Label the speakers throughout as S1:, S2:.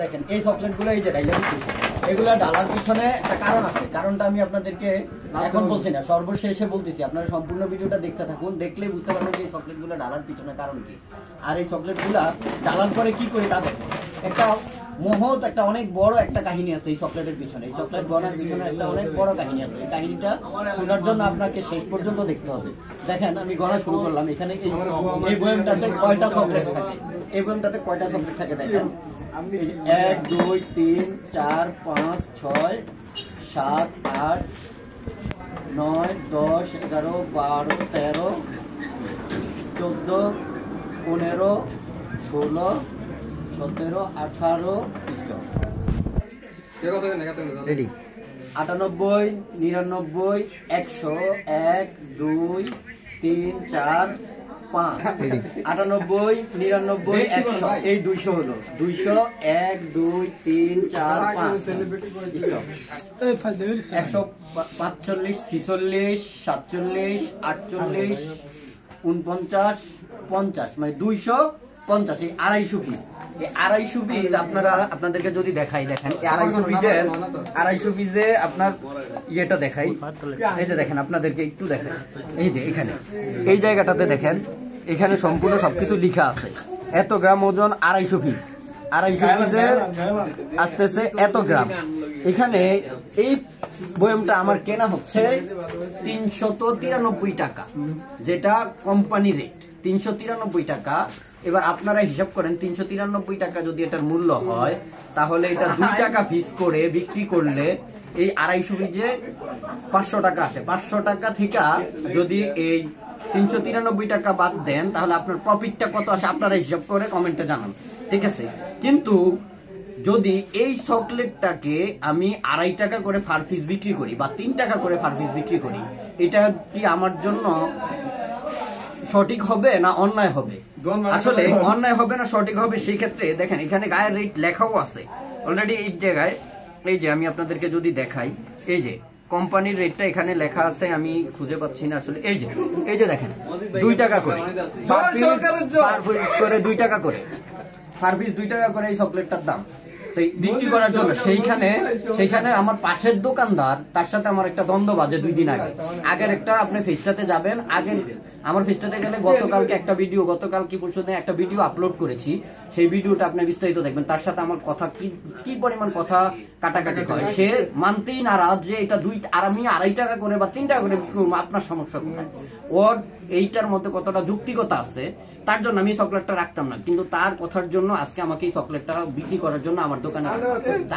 S1: দেখেন এই চকলেটগুলো এই যে ডাইলা দিতেছি, এগুলা ডালার পিছনে একটা কারণ আছে। কারণটা আমি আপনাদেরকে এখন বলছি না, সর্বশেষে বলতেছি। আপনারা সম্পূর্ণ ভিডিওটা দেখতে থাকুন, দেখলেই বুঝতে পারবেন যে এই চকলেটগুলো ডালার পিছনে কারণ কি। আর এই চকলেটগুলা ডালার পরে কি করে তা দেখেন। একটা মহৎ একটা অনেক বড় একটা কাহিনী আছে এই চকলেটের পিছনে। এই চকলেট গনার পিছনে একটা অনেক বড় কাহিনী আছে। এই কাহিনীটা শোনার জন্য আপনাকে শেষ পর্যন্ত দেখতে হবে। দেখেন আমি গণা শুরু করলাম। এখানে এই বয়ামটাতে কয়টা চকলেট থাকে, এই বয়ামটাতে কয়টা চকলেট থাকে দেখেন। 1 2 3 4 5 6 7 8 9 10 11 12 13 14 15 16 17 18 রেডি 98 99 100 1 2 3 4 5 98 99 100 এই 200 হলো 200 1 2 3 4 5 145 46 47 48 49 50 মানে 250 এই 250 পিস। এই 250 পিস আপনাদেরকে যদি দেখাই, দেখেন এই 250 পিসে আপনার ইয়েটা দেখাই। এই যে দেখেন আপনাদেরকে একটু দেখাই, এই যে এখানে এই জায়গাটাতে দেখেন, এখানে সম্পূর্ণ সবকিছু লেখা আছে। এত গ্রাম ওজন 250 পিস, 250 পিসে আসতেছে এত গ্রাম। এখানে এই বয়ামটা আমার কেনা হচ্ছে 393 টাকা, যেটা কোম্পানি রেট 393 টাকা। এবার আপনারা হিসাব করেন 393 টাকা যদি এটার মূল্য হয়, তাহলে এটা 2 টাকা পিস করে বিক্রি করলে এই 250 পিসে 500 টাকা আসে। 500 টাকা থেকে যদি এই 393 টাকা বাদ দেন, তাহলে আপনার প্রফিটটা কত আসে আপনারা হিসাব করে কমেন্টে জানান, ঠিক আছে? কিন্তু যদি এই চকলেটটাকে আমি 2.5 টাকা করে পার পিস বিক্রি করি বা 3 টাকা করে পার পিস বিক্রি করি, এটা কি আমার জন্য সঠিক হবে না অন্যায় হবে? আসলে অন্যায় হবে না সঠিক হবে। সেই ক্ষেত্রে দেখেন এখানে গায়ের রেট লেখাও আছে অলরেডি। এই জায়গায় এই যে আমি আপনাদেরকে যদি দেখাই, এই যে কোম্পানির রেটটা এখানে লেখা আছে, আমি খুঁজে পাচ্ছি না আসলে। এই যে দেখেন 2 টাকা করে পার পিস করে 2 টাকা করে পার পিস 2 টাকা করে এই চকলেটটার দাম। তো বিক্রি করার জন্য সেইখানে আমার পাশের দোকানদার, তার সাথে আমার একটা দ্বন্দ্ব বাজে 2 দিন আগে। আগের একটা আপনি ফেসটাতে যাবেন, আগের আমার ফেসটাতে গেলে গতকালকে একটা ভিডিও, গতকাল কি পরশু দিন একটা ভিডিও আপলোড করেছি, সেই ভিডিওটা আপনি বিস্তারিত দেখবেন। তার সাথে আমার কথা কি পরিমাণ কথা কাটাকাটি হয়। সে মানতেই নারাজ যে এটা আর আমি 2.5 টাকা করে বা 3 টাকা করে আপনার সমস্যা কোথায়? ওর এইটার মধ্যে কতটা যুক্তিকতা আছে, তার জন্য আমি চকলেটটা রাখতাম না। কিন্তু তার কথার জন্য আজকে আমাকে এই চকলেটটা বিক্রি করার জন্য আমার দোকানে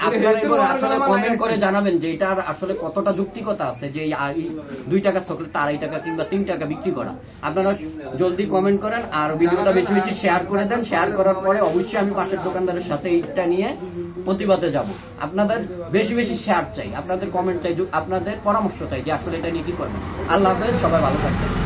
S1: আপনারা এবার আসলে কমেন্ট করে জানাবেন যে এটার আসলে কতটা যুক্তিকতা আছে যে 2 টাকার চকলেটটা 2.5 টাকা কিংবা 3 টাকা বিক্রি করা। আপনারা জলদি কমেন্ট করেন আর ভিডিওটা বেশি বেশি শেয়ার করে দেন। শেয়ার করার পরে অবশ্যই আমি পাশের দোকানদারের সাথে এইটা নিয়ে প্রতিবাদে যাব। আপনাদের বেশি বেশি শেয়ার চাই, আপনাদের কমেন্ট চাই, আপনাদের পরামর্শ চাই যে আসলে এটা নিয়ে কি করবেন। আল্লাহ হাফেজ, সবাই ভালো থাকবেন।